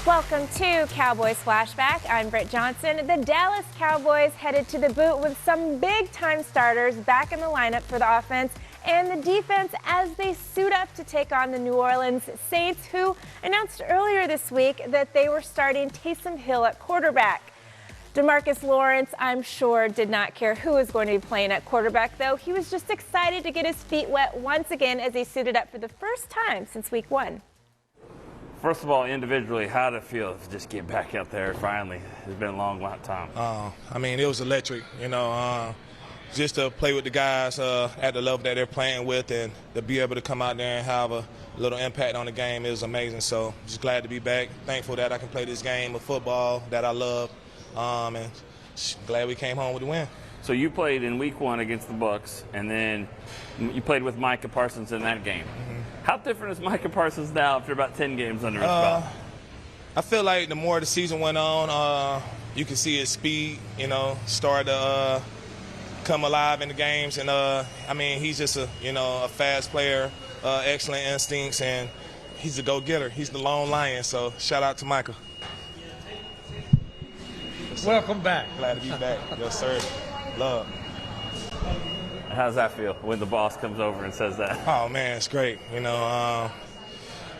Welcome to Cowboys Flashback. I'm Britt Johnson. The Dallas Cowboys headed to the boot with some big-time starters back in the lineup for the offense and the defense as they suit up to take on the New Orleans Saints, who announced earlier this week that they were starting Taysom Hill at quarterback. Demarcus Lawrence, I'm sure, did not care who was going to be playing at quarterback, though. He was just excited to get his feet wet once again as he suited up for the first time since week 1. First of all, individually, how did it feel to just get back out there finally? It's been a long time. I mean, it was electric, just to play with the guys at the level that they're playing with, and to be able to come out there and have a little impact on the game is amazing. So just glad to be back. Thankful that I can play this game of football that I love, and glad we came home with the win. So you played in week 1 against the Bucs, and then you played with Micah Parsons in that game. How different is Micah Parsons now after about 10 games under his belt? I feel like the more the season went on, you can see his speed, start to come alive in the games. And, I mean, he's just a fast player, excellent instincts, and he's a go-getter. He's the lone lion, so shout out to Micah. Welcome back. Glad to be back. Yes, sir. Love. How does that feel when the boss comes over and says that? Oh man, it's great.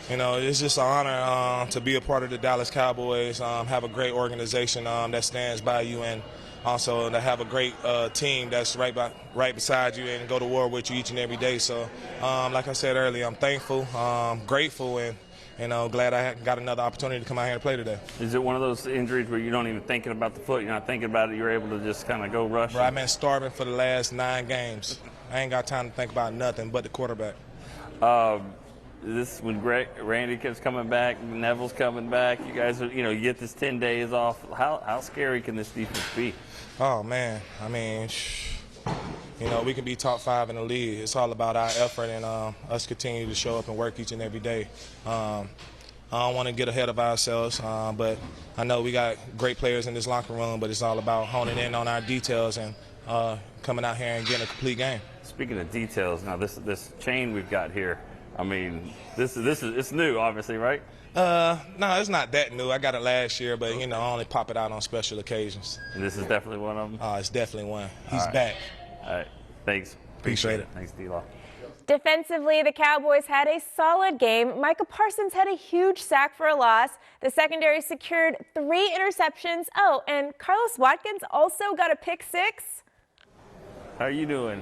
It's just an honor to be a part of the Dallas Cowboys. Have a great organization that stands by you, and also to have a great team that's right beside you and go to war with you each and every day. So, like I said earlier, I'm thankful, grateful, and glad I got another opportunity to come out here and play today. Is it one of those injuries where you don't even thinking about the foot, you're not thinking about it, you're able to just kind of go rush? Bro, I've been starving for the last 9 games. I ain't got time to think about nothing but the quarterback. This when Randy keeps coming back, Neville's coming back, you guys are, you get this 10 days off. How scary can this defense be? Oh man, I mean, we can be top 5 in the league. It's all about our effort and us continue to show up and work each and every day. I don't want to get ahead of ourselves, but I know we got great players in this locker room, but it's all about honing in on our details and coming out here and getting a complete game. Speaking of details, now this chain we've got here, I mean, it's new, obviously, right? No, it's not that new. I got it last year, but I only pop it out on special occasions. And this is definitely one of them? It's definitely one. He's back. All right. Thanks. Appreciate it. Thanks, D-Law. Defensively, the Cowboys had a solid game. Micah Parsons had a huge sack for a loss. The secondary secured 3 interceptions. Oh, and Carlos Watkins also got a pick 6. How are you doing?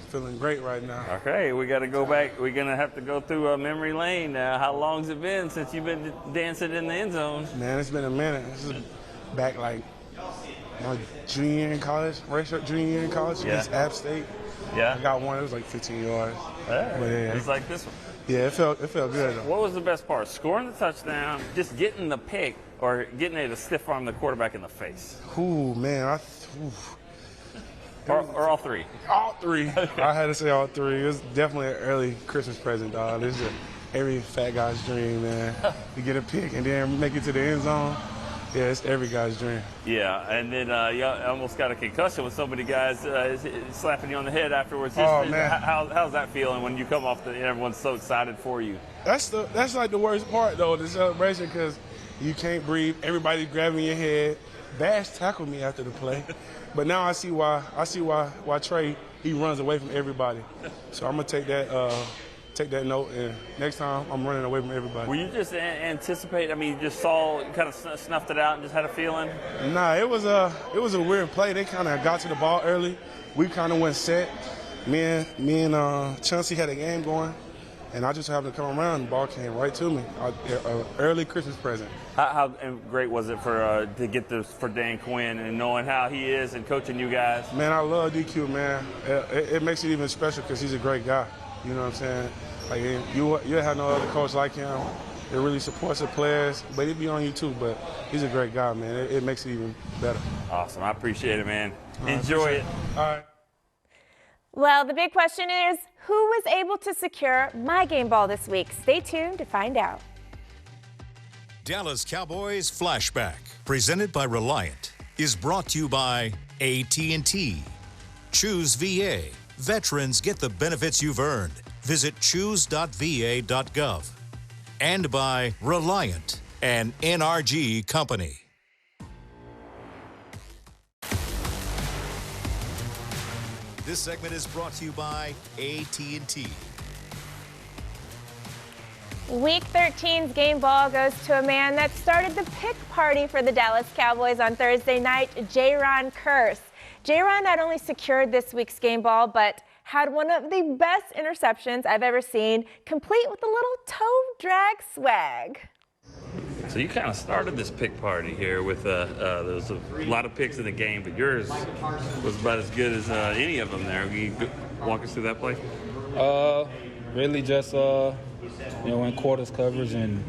Feeling great right now. Okay, we got to go back. We're going to have to go through memory lane now. How long's it been since you've been dancing in the end zone? Man, it's been a minute. This is back like my junior year in college, junior year in college against App State. Yeah. I got one. It was like 15 yards. Yeah. But, yeah. It's like this one. Yeah, it felt good. Though. What was the best part? Scoring the touchdown, just getting the pick, or getting it to stiff arm the quarterback in the face? Ooh, man. Or all 3? All 3. I had to say all 3. It was definitely an early Christmas present, dog. This is every fat guy's dream, man. To get a pick and then make it to the end zone. Yeah, it's every guy's dream. Yeah, and then you almost got a concussion with so many guys slapping you on the head afterwards. Oh, man. How's that feeling when you come off and everyone's so excited for you? That's like the worst part, though, the celebration, because you can't breathe. Everybody's grabbing your head. Bash tackled me after the play. But now I see why Trey, he runs away from everybody. So I'm going to take that note, and next time I'm running away from everybody. Were you just anticipate? I mean, you just saw, kind of snuffed it out and just had a feeling? Nah, it was a weird play. They kind of got to the ball early. We kind of went set. Me and Chauncey had a game going, and I just happened to come around, and the ball came right to me. Early Christmas present. How great was it for to get this for Dan Quinn and knowing how he is and coaching you guys? Man, I love DQ, man. It makes it even special because he's a great guy. You know what I'm saying? Like you have no other coach like him. It really supports the players, but he'd be on you too. But he's a great guy, man. It makes it even better. Awesome. I appreciate it, man. Enjoy it. All right. Well, the big question is, who was able to secure my game ball this week? Stay tuned to find out. Dallas Cowboys Flashback, presented by Reliant, is brought to you by AT&T. Choose VA. Veterans get the benefits you've earned. Visit choose.va.gov. And by Reliant. an NRG company. This segment is brought to you by AT&T. Week 13's game ball goes to a man that started the pick party for the Dallas Cowboys on Thursday night, Jayron Kearse. Jayron not only secured this week's game ball, but had one of the best interceptions I've ever seen, complete with a little toe drag swag. So you kind of started this pick party here with there was a lot of picks in the game, but yours was about as good as any of them there. Can you walk us through that play? Really just in quarters coverage, and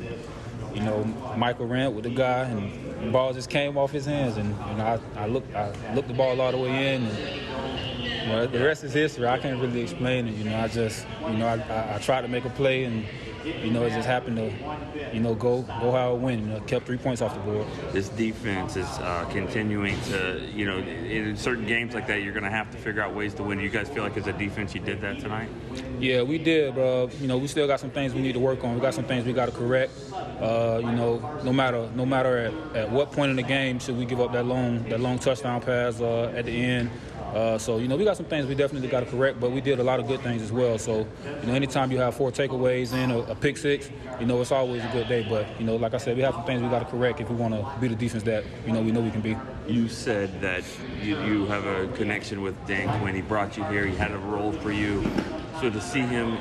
Michael ran with the guy, and the ball just came off his hands, and I looked the ball all the way in, and the rest is history. I can't really explain it. I tried to make a play, and it just happened to go how it went. Kept 3 points off the board. This defense is continuing to, in certain games like that, you're going to have to figure out ways to win. Do you guys feel like as a defense you did that tonight? Yeah, we did. We still got some things we need to work on. We got some things we got to correct. No matter at what point in the game should we give up that long touchdown pass at the end. We got some things we definitely got to correct, but we did a lot of good things as well. So, anytime you have 4 takeaways and a pick six, it's always a good day. But, like I said, we have some things we got to correct if we want to be the defense that, we know we can be. You said that you have a connection with Dan Quinn. He brought you here. He had a role for you. So to see him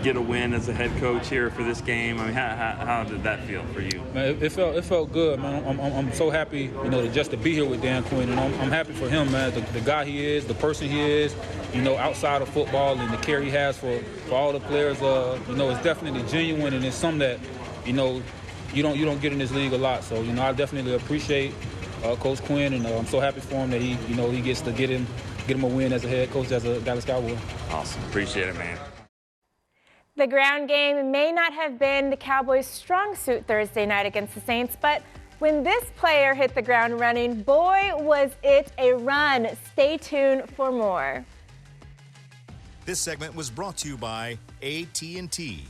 get a win as a head coach here for this game, how did that feel for you? Man, it felt good, man. I'm so happy, just to be here with Dan Quinn, and I'm happy for him, man. The guy he is, the person he is, outside of football, and the care he has for all the players. It's definitely genuine, and it's something that, you don't get in this league a lot. So, I definitely appreciate Coach Quinn, and I'm so happy for him that he gets to get him a win as a head coach as a Dallas Cowboy. Awesome. Appreciate it, man. The ground game may not have been the Cowboys' strong suit Thursday night against the Saints, but when this player hit the ground running, boy, was it a run. Stay tuned for more. This segment was brought to you by AT&T.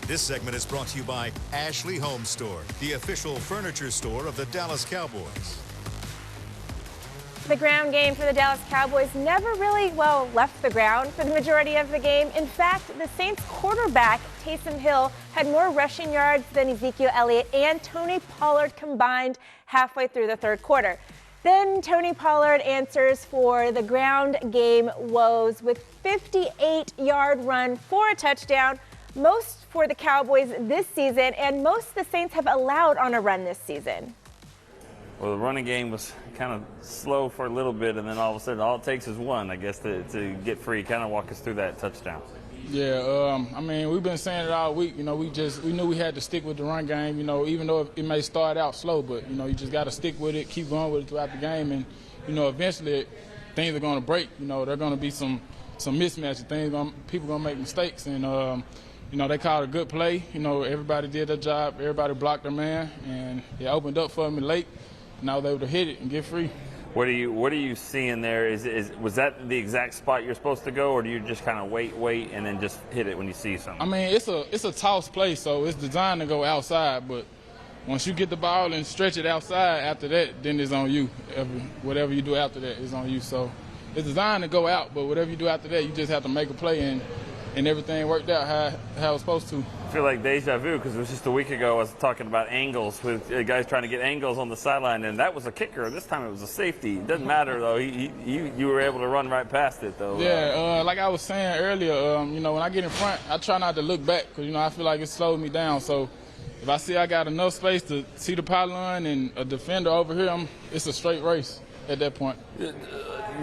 This segment is brought to you by Ashley Home Store, the official furniture store of the Dallas Cowboys. The ground game for the Dallas Cowboys never really, left the ground for the majority of the game. In fact, the Saints quarterback, Taysom Hill, had more rushing yards than Ezekiel Elliott and Tony Pollard combined halfway through the third quarter. Then Tony Pollard answers for the ground game woes with 58-yard run for a touchdown, most for the Cowboys this season, and most the Saints have allowed on a run this season. Well, the running game was kind of slow for a little bit, and then all of a sudden, all it takes is one, I guess, to get free. Kind of walk us through that touchdown. Yeah, we've been saying it all week. We knew we had to stick with the run game. Even though it may start out slow, but you just got to stick with it, keep going with it throughout the game, and eventually things are going to break. There are going to be some mismatches. People going to make mistakes, and they called a good play. Everybody did their job. Everybody blocked their man, and it opened up for me late. And I was able to hit it and get free. What are you seeing there? Was that the exact spot you're supposed to go, or do you just kind of wait, and then just hit it when you see something? It's a toss play, so it's designed to go outside. But once you get the ball and stretch it outside, after that, then it's on you. Whatever you do after that is on you. So it's designed to go out, but whatever you do after that, you just have to make a play, and everything worked out how it was supposed to. I feel like deja vu, because it was just a week ago I was talking about angles with guys trying to get angles on the sideline, and that was a kicker. This time it was a safety. It doesn't matter, though. You were able to run right past it, though. Yeah, like I was saying earlier, when I get in front, I try not to look back because, I feel like it slowed me down. So if I see I got enough space to see the pylon and a defender over here, it's a straight race at that point.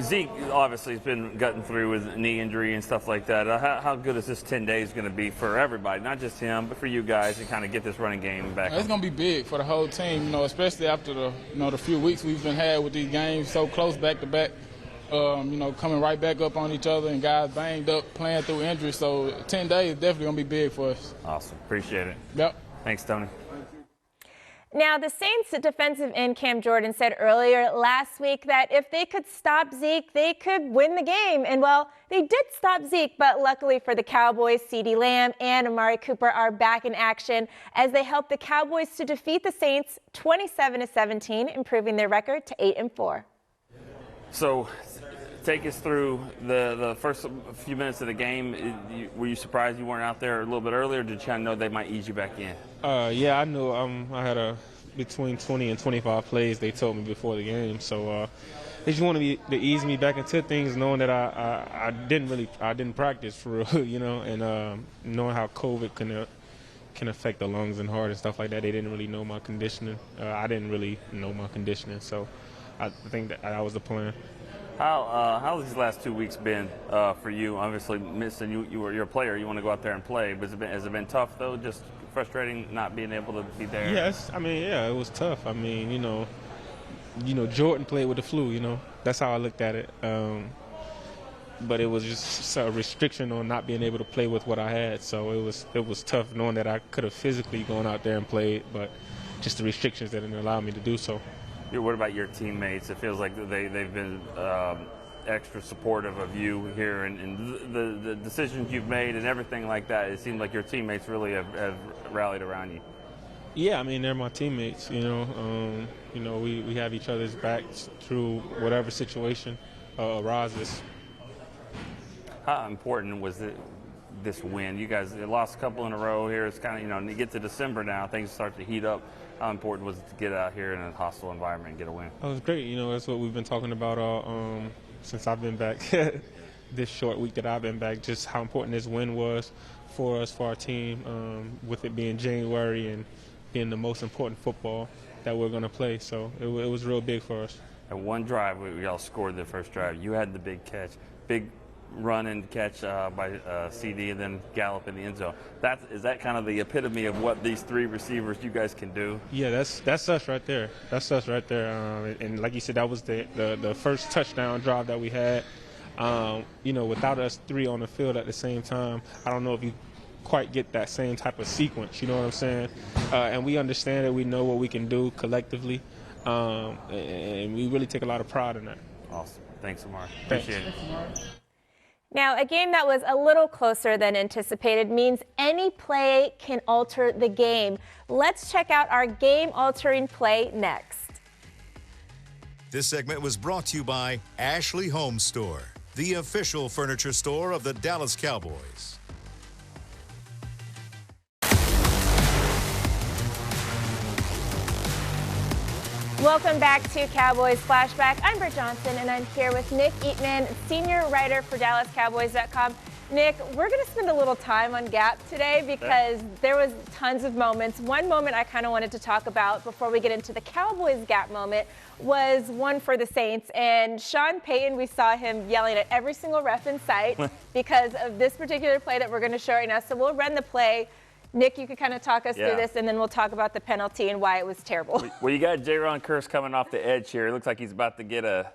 Zeke obviously has been gotten through with knee injury and stuff like that. How good is this 10 days going to be for everybody, not just him, but for you guys to kind of get this running game back? It's going to be big for the whole team, especially after the few weeks we've been had with these games so close back to back. Coming right back up on each other and guys banged up, playing through injury. So 10 days is definitely going to be big for us. Awesome. Appreciate it. Yep. Thanks, Tony. Now, the Saints defensive end Cam Jordan said earlier last week that if they could stop Zeke, they could win the game. And, well, they did stop Zeke, but luckily for the Cowboys, CeeDee Lamb and Amari Cooper are back in action as they help the Cowboys to defeat the Saints 27-17, improving their record to 8-4. So, take us through the first few minutes of the game. Were you surprised you weren't out there a little bit earlier, or did you kind of know they might ease you back in? Yeah, I knew. I had between 20 and 25 plays they told me before the game. So they just wanted to ease me back into things, knowing that I didn't practice for real, you know, and knowing how COVID can affect the lungs and heart and stuff like that. They didn't really know my conditioning. I didn't really know my conditioning, so I think that was the plan. How has these last 2 weeks been for you? Obviously, missing you're a player. You want to go out there and play, but has it been tough though? Just frustrating not being able to be there. Yes, I mean, yeah, it was tough. I mean, you know, Jordan played with the flu. You know, that's how I looked at it. But it was just a restriction on not being able to play with what I had. So it was tough knowing that I could have physically gone out there and played, but just the restrictions that didn't allow me to do so. What about your teammates? It feels like they've been extra supportive of you here and the decisions you've made and everything like that. It seems like your teammates really have rallied around you. Yeah, I mean, they're my teammates, you know. We have each other's backs through whatever situation arises. How important was this win? You guys lost a couple in a row here. It's kind of, you get to December now, things start to heat up. How important was it to get out here in a hostile environment and get a win? Oh, it was great. You know, that's what we've been talking about since I've been back this short week that I've been back, just how important this win was for us, for our team, with it being January and being the most important football that we're going to play. So it was real big for us. At one drive, we all scored the first drive. You had the big catch, big run and catch by CD and then Gallup in the end zone. Is that kind of the epitome of what these three receivers you guys can do? Yeah, that's us right there. That's us right there. And like you said, that was the first touchdown drive that we had. Without us three on the field at the same time, I don't know if you quite get that same type of sequence. You know what I'm saying? And we understand it. We know what we can do collectively, and we really take a lot of pride in that. Awesome. Thanks, Amar. Thanks. Appreciate it. Now, a game that was a little closer than anticipated means any play can alter the game. Let's check out our game-altering play next. This segment was brought to you by Ashley Home Store, the official furniture store of the Dallas Cowboys. Welcome back to Cowboys Flashback. I'm Britt Johnson, and I'm here with Nick Eatman, senior writer for DallasCowboys.com. Nick, we're going to spend a little time on Gap today because there was tons of moments. One moment I kind of wanted to talk about before we get into the Cowboys Gap moment was one for the Saints. And Sean Payton, we saw him yelling at every single ref in sight because of this particular play that we're going to show right now. So we'll run the play. Nick, you could kind of talk us through this, and then we'll talk about the penalty and why it was terrible. Well, you got Jayron Kearse coming off the edge here. It looks like he's about to get a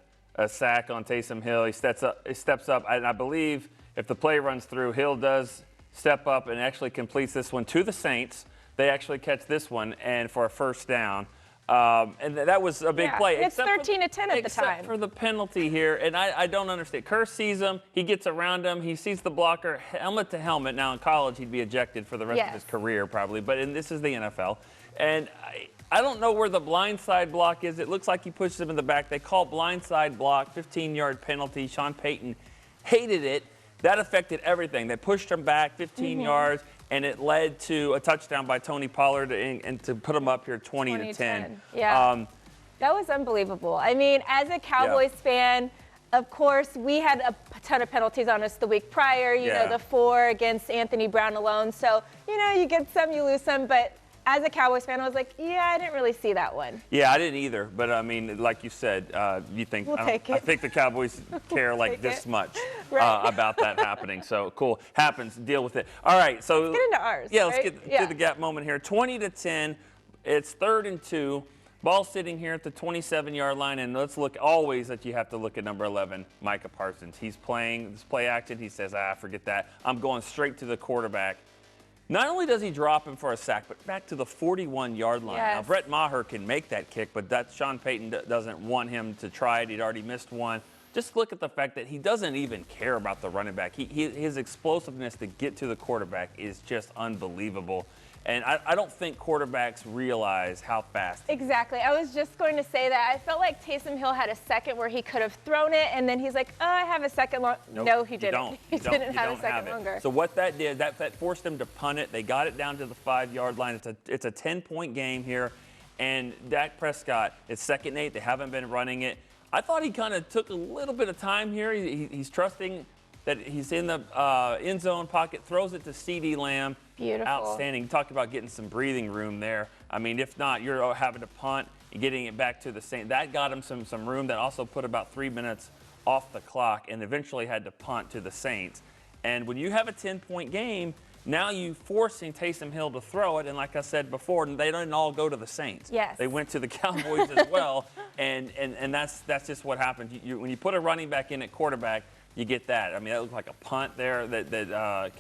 sack on Taysom Hill. He steps up, and I believe if the play runs through, Hill does step up and actually completes this one to the Saints. They actually catch this one and for a first down. And that was a big play. It's 13-10 at the time. Except for the penalty here, and I don't understand. Kearse sees him. He gets around him. He sees the blocker helmet to helmet. Now, in college, he'd be ejected for the rest of his career probably, but this is the NFL. And I don't know where the blindside block is. It looks like he pushes him in the back. They call blindside block, 15-yard penalty. Sean Payton hated it. That affected everything. They pushed him back 15 yards. And it led to a touchdown by Tony Pollard and to put them up here 20-10. Yeah, that was unbelievable. I mean, as a Cowboys fan, of course, we had a ton of penalties on us the week prior. You know, the 4 against Anthony Brown alone. So, you get some, you lose some. But as a Cowboys fan, I was like, I didn't really see that one. Yeah, I didn't either. But, I mean, like you said, you think I think the Cowboys care like this much about that happening. So, cool. Happens. Deal with it. All right. So let's get into ours. Yeah, let's get to the gap moment here. 20-10. It's 3rd and 2. Ball sitting here at the 27-yard line. And let's look always that you have to look at number 11, Micah Parsons. He's playing this play action. He says, forget that. I'm going straight to the quarterback. Not only does he drop him for a sack, but back to the 41-yard line. Yes. Now, Brett Maher can make that kick, but Sean Payton doesn't want him to try it. He'd already missed one. Just look at the fact that he doesn't even care about the running back. His explosiveness to get to the quarterback is just unbelievable. And I don't think quarterbacks realize how fast. Exactly. I was just going to say that. I felt like Taysom Hill had a second where he could have thrown it, and then he's like, oh, I have a second long. Nope, no, he didn't. Don't. He didn't have a second it. longer. So what that did, that forced him to punt it. They got it down to the 5-yard line. It's a 10-point game here. And Dak Prescott, it's 2nd and 8. They haven't been running it. I thought he kind of took a little bit of time here. He's trusting that he's in the end zone pocket, throws it to CeeDee Lamb. Beautiful. Outstanding. Talked about getting some breathing room there. I mean, if not, you're having to punt and getting it back to the Saints. That got him some room. That also put about 3 minutes off the clock and eventually had to punt to the Saints. And when you have a 10-point game, now you forcing Taysom Hill to throw it. And like I said before, they didn't all go to the Saints. Yes. They went to the Cowboys as well. And that's just what happens. When you put a running back in at quarterback, you get that. I mean, that looked like a punt there that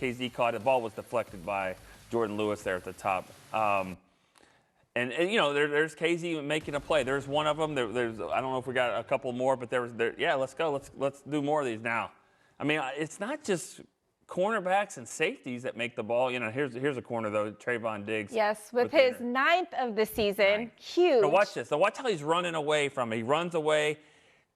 KZ caught. The ball was deflected by Jordan Lewis there at the top. And you know, there's KZ making a play. There's one of them. There's I don't know if we got a couple more, but yeah, let's go. Let's do more of these now. I mean, it's not just cornerbacks and safeties that make the ball. You know, here's a corner though, Trayvon Diggs. Yes, with his 9th of the season. Huge. Now watch this. Now watch how he's running away from it. He runs away.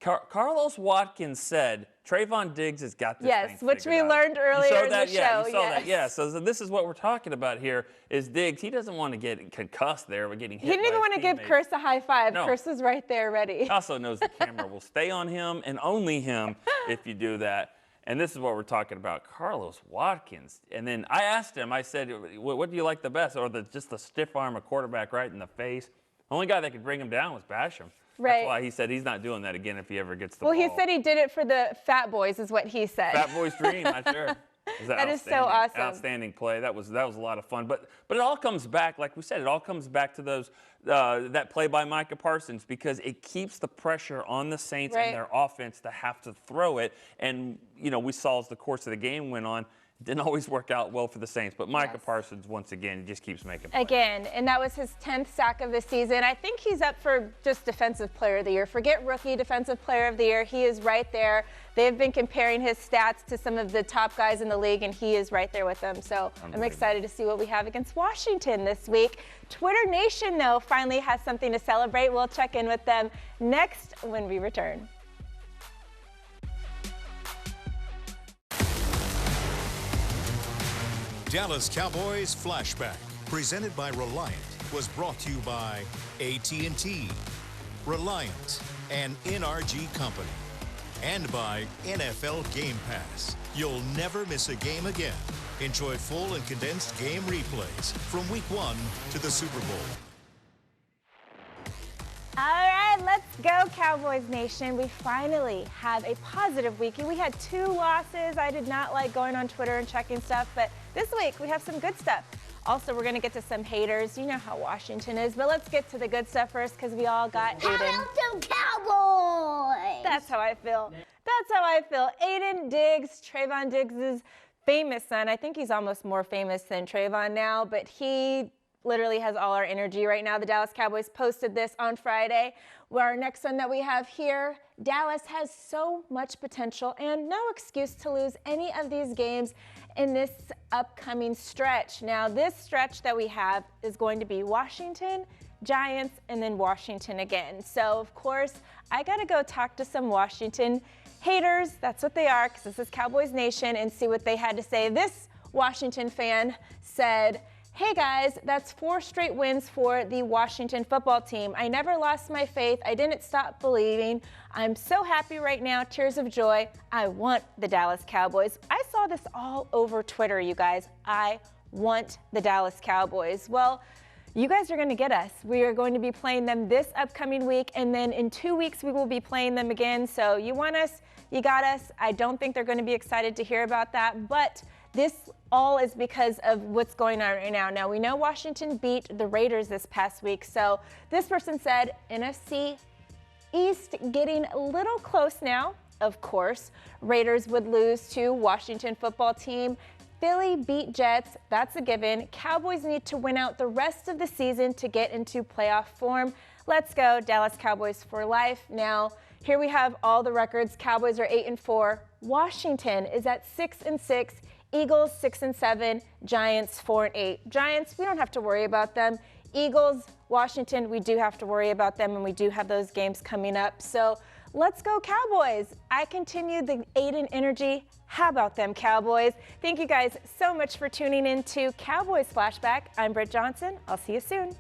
Carlos Watkins said Trayvon Diggs has got this thing Yes, which we out. learned earlier in the show. Yeah, you saw that. Yeah, so this is what we're talking about here is Diggs. He doesn't want to get concussed there by getting hit. He didn't even want to give Kearse a high five. No. Kearse was right there ready. He also knows the camera will stay on him and only him if you do that. And this is what we're talking about, Carlos Watkins. And then I asked him, I said, what do you like the best? Or just the stiff arm a quarterback right in the face? The only guy that could bring him down was Basham. Right. That's why he said he's not doing that again if he ever gets the ball. Well, he said he did it for the Fat Boys, is what he said. Fat Boy's dream, I'm sure. That is so awesome. Outstanding play. That was a lot of fun. But it all comes back, like we said, it all comes back to those that play by Micah Parsons because it keeps the pressure on the Saints and their offense to have to throw it. And you know, we saw as the course of the game went on. Didn't always work out well for the Saints, but Micah Parsons, once again, just keeps making plays. Again, and that was his 10th sack of the season. I think he's up for just Defensive Player of the Year. Forget Rookie Defensive Player of the Year. He is right there. They've been comparing his stats to some of the top guys in the league, and he is right there with them. So I'm excited to see what we have against Washington this week. Twitter Nation, though, finally has something to celebrate. We'll check in with them next when we return. Dallas Cowboys Flashback, presented by Reliant, was brought to you by AT&T, Reliant, an NRG company, and by NFL Game Pass. You'll never miss a game again. Enjoy full and condensed game replays from Week 1 to the Super Bowl. All right, let's go, Cowboys Nation. We finally have a positive week. We had 2 losses. I did not like going on Twitter and checking stuff, but this week we have some good stuff. Also, we're going to get to some haters. You know how Washington is, but let's get to the good stuff first because we all got Aiden. Hello to Cowboys! That's how I feel. That's how I feel. Aiden Diggs, Trayvon Diggs' famous son. I think he's almost more famous than Trayvon now, but he literally has all our energy right now. The Dallas Cowboys posted this on Friday. Where our next one that we have here, Dallas has so much potential and no excuse to lose any of these games in this upcoming stretch. Now, this stretch that we have is going to be Washington, Giants, and then Washington again. So, of course, I got to go talk to some Washington haters. That's what they are, because this is Cowboys Nation, and see what they had to say. This Washington fan said, "Hey guys, that's 4 straight wins for the Washington football team. I never lost my faith. I didn't stop believing. I'm so happy right now. Tears of joy. I want the Dallas Cowboys." I saw this all over Twitter, you guys. I want the Dallas Cowboys. Well, you guys are going to get us. We are going to be playing them this upcoming week, and then in 2 weeks we will be playing them again. So you want us, you got us. I don't think they're going to be excited to hear about that, but this all is because of what's going on right now. Now, we know Washington beat the Raiders this past week, so this person said NFC East getting a little close now. Of course, Raiders would lose to Washington football team. Philly beat Jets, that's a given. Cowboys need to win out the rest of the season to get into playoff form. Let's go, Dallas Cowboys for life. Now, here we have all the records. Cowboys are 8-4. Washington is at 6-6. Eagles 6-7. Giants 4-8. Giants, we don't have to worry about them. Eagles, Washington, we do have to worry about them, and we do have those games coming up. So let's go Cowboys. I continue the Aiden energy. How about them Cowboys? Thank you guys so much for tuning in to Cowboys Flashback. I'm Britt Johnson. I'll see you soon.